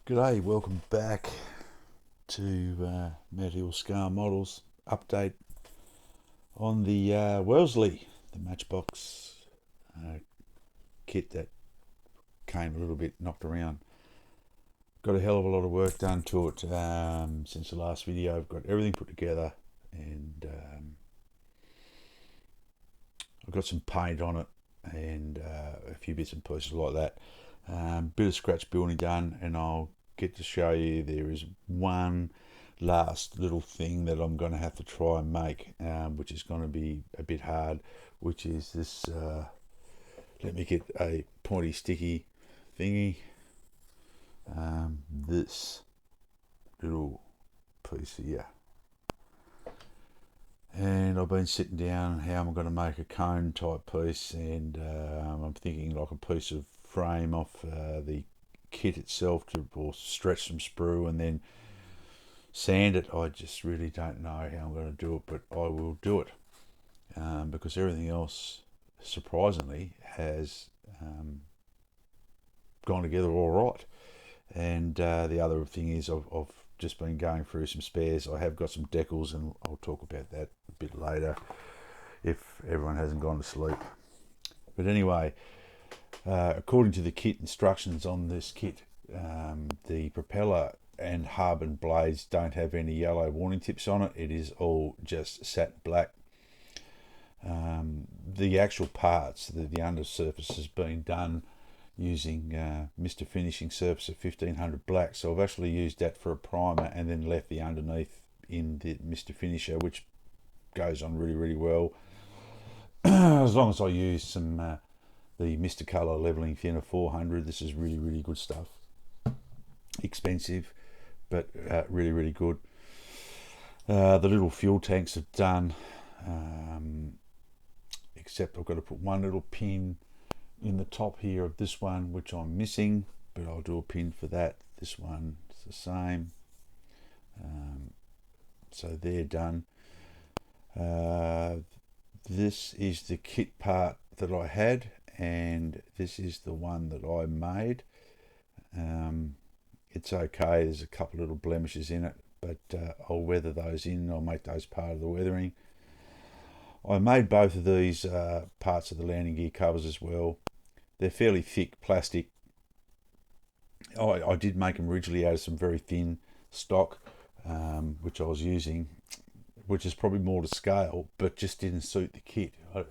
G'day, welcome back to Matt Hill Scar Models update on the Wellesley, the Matchbox kit that came a little bit knocked around. Got a hell of a lot of work done to it since the last video. I've got everything put together and I've got some paint on it and a few bits and pieces like that. Bit of scratch building done, and I'll get to show you there is one last little thing that I'm going to have to try and make, which is going to be a bit hard, which is this. Let me get a pointy sticky thingy. This little piece here. And I've been sitting down how I'm going to make a cone type piece, and I'm thinking like a piece of frame off the kit itself or stretch some sprue and then sand it. I just really don't know how I'm going to do it, but I will do it because everything else surprisingly has gone together all right. And the other thing is I've just been going through some spares. I have got some decals, and I'll talk about that a bit later if everyone hasn't gone to sleep. But anyway, according to the kit instructions on this kit, the propeller and hub and blades don't have any yellow warning tips on it. It is all just satin black. The actual parts, the undersurface has been done using Mr. Finishing Surface of 1500 black. So I've actually used that for a primer and then left the underneath in the Mr. Finisher, which goes on really, really well. As long as I use some the Mr. Colour Leveling Thinner 400, this is really, really good stuff. Expensive, but really, really good. The little fuel tanks are done, except I've got to put one little pin in the top here of this one, which I'm missing, but I'll do a pin for that. This one is the same. So they're done. This is the kit part that I had, and this is the one that I made. It's okay, there's a couple little blemishes in it, but I'll weather those in. I'll make those part of the weathering. I made both of these parts of the landing gear covers as well. They're fairly thick plastic. I did make them originally out of some very thin stock, which I was using, which is probably more to scale, but just didn't suit the kit. I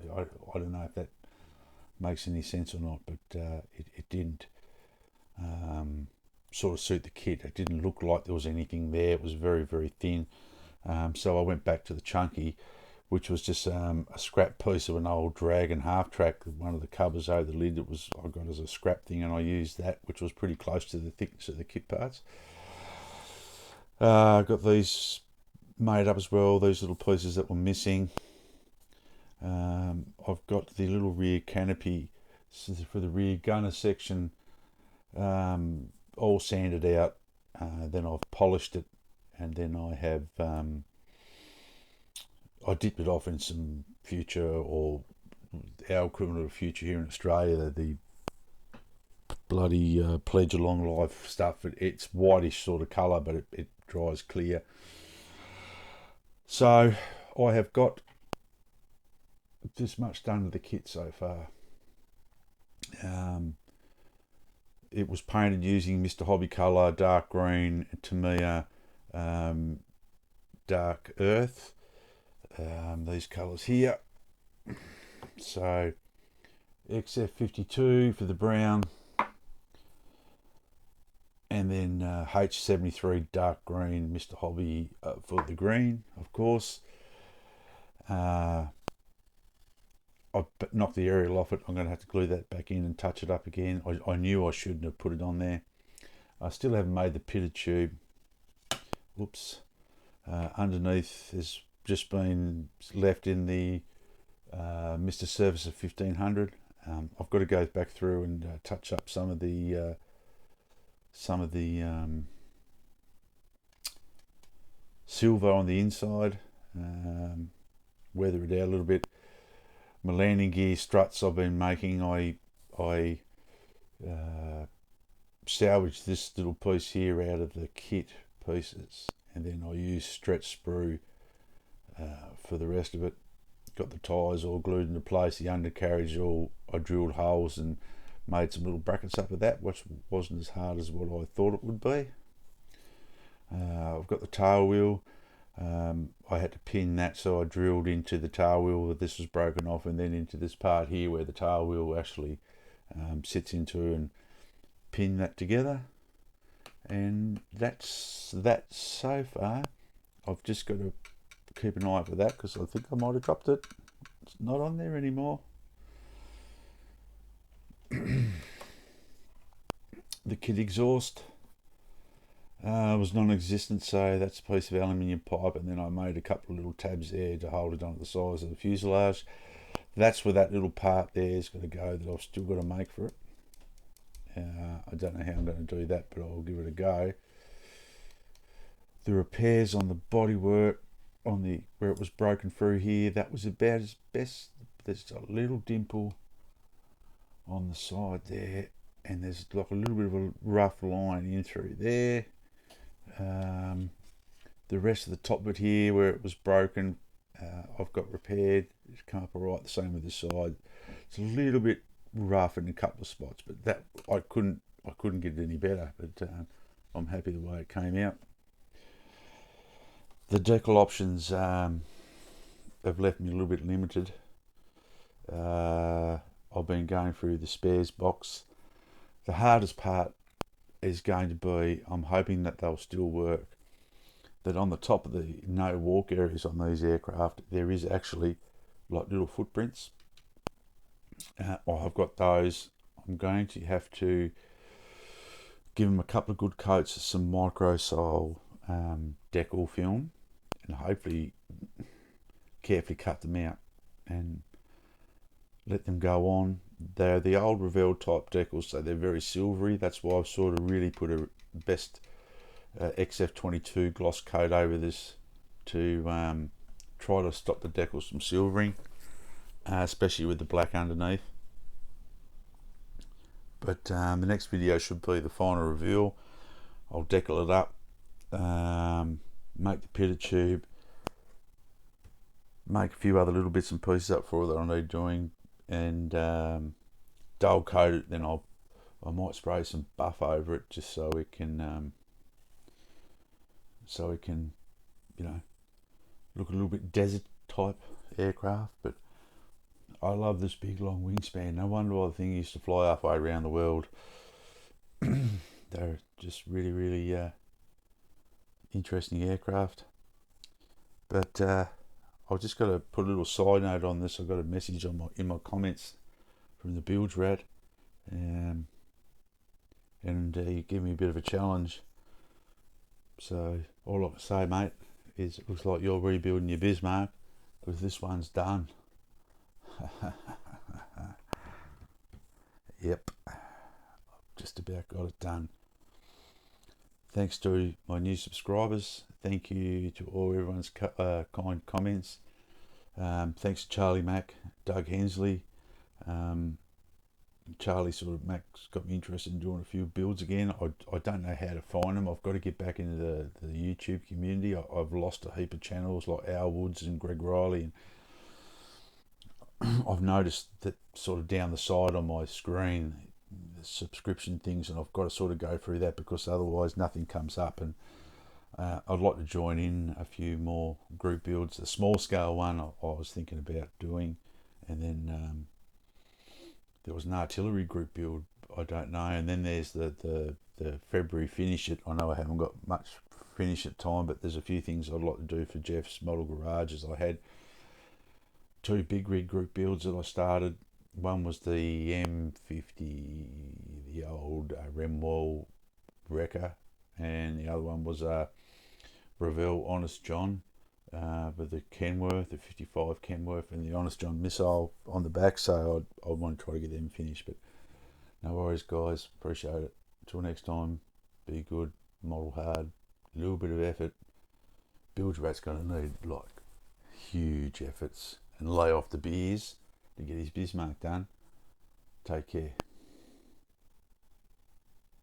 don't know if that makes any sense or not, but it didn't sort of suit the kit. It didn't look like there was anything there. It was very, very thin. So I went back to the chunky, which was just a scrap piece of an old Dragon half track. One of the covers over the lid, I got as a scrap thing, and I used that, which was pretty close to the thickness of the kit parts. I got these made up as well, these little pieces that were missing. I've got the little rear canopy for the rear gunner section all sanded out. Then I've polished it, and then I have I dipped it off in some Future, or our equivalent of Future here in Australia, the bloody Pledge of Long Life stuff. It's whitish sort of colour, but it dries clear. So I have got this much done to the kit so far. It was painted using Mr. Hobby Colour, dark green, Tamiya, dark earth. These colours here. So XF52 for the brown, and then H73 dark green, Mr. Hobby for the green, of course. I knocked the aerial off it. I'm going to have to glue that back in and touch it up again. I knew I shouldn't have put it on there. I still haven't made the pitted tube. Whoops. Underneath has just been left in the Mr. Surface of 1500. I've got to go back through and touch up some of the silver on the inside, weather it out a little bit. My landing gear struts I've been making, I salvaged this little piece here out of the kit pieces, and then I used stretch sprue for the rest of it. Got the tyres all glued into place, the undercarriage I drilled holes and made some little brackets up of that, which wasn't as hard as what I thought it would be. I've got the tail wheel. I had to pin that, so I drilled into the tail wheel that this was broken off, and then into this part here where the tail wheel actually sits into, and pin that together. And that's that so far. I've just got to keep an eye out for that, because I think I might have dropped it. It's not on there anymore. The kit exhaust was non-existent, so that's a piece of aluminium pipe, and then I made a couple of little tabs there to hold it onto the size of the fuselage. That's where that little part there is going to go that I've still got to make for it. I don't know how I'm going to do that, but I'll give it a go. The repairs on the bodywork, on the where it was broken through here, that was about as best. There's a little dimple on the side there, and there's like a little bit of a rough line in through there. The rest of the top bit here where it was broken, I've got repaired. It's come up alright. The same with the side. It's a little bit rough in a couple of spots, but that I couldn't get it any better. But I'm happy the way it came out. The decal options have left me a little bit limited. I've been going through the spares box. The hardest part is going to be, I'm hoping that they'll still work, that on the top of the no walk areas on these aircraft, there is actually like little footprints. I've got those. I'm going to have to give them a couple of good coats of some microsol decal film, and hopefully carefully cut them out and let them go on. They're the old Revell type decals, so they're very silvery. That's why I've sort of really put a best XF22 gloss coat over this to try to stop the decals from silvering, especially with the black underneath. But the next video should be the final reveal. I'll decal it up, make the pitot tube, make a few other little bits and pieces up for it that I need doing, and dull coat it. Then I might spray some buff over it just so it can you know, look a little bit desert type aircraft. But I love this big long wingspan. No wonder why the thing used to fly halfway around the world. They're just really interesting aircraft. But I've just got to put a little side note on this. I've got a message in my comments from the Bilge Rat, and he gave me a bit of a challenge. So all I can say, mate, is it looks like you're rebuilding your Bismarck, because this one's done. Yep, just about got it done. Thanks to my new subscribers. Thank you to everyone's kind comments. Thanks to Charlie Mack, Doug Hensley. Charlie Mack's got me interested in doing a few builds again. I don't know how to find them. I've got to get back into the YouTube community. I've lost a heap of channels like Al Woods and Greg Riley, and I've noticed that sort of down the side on my screen, the subscription things, and I've got to sort of go through that, because otherwise nothing comes up. And I'd like to join in a few more group builds. The small scale one I was thinking about doing, and then there was an artillery group build, I don't know, and then there's the February finish it. I know I haven't got much finish at time, but there's a few things I'd like to do for Jeff's model garages. I had 2 big rig group builds that I started. One was the M50, the old Remwell Wrecker, and the other one was a Revell Honest John with the Kenworth, the 55 Kenworth, and the Honest John missile on the back. So I want to try to get them finished. But no worries, guys. Appreciate it. Until next time, be good, model hard, a little bit of effort. Bilge Rat's going to need like huge efforts, and lay off the beers to get his Bismarck done. Take care.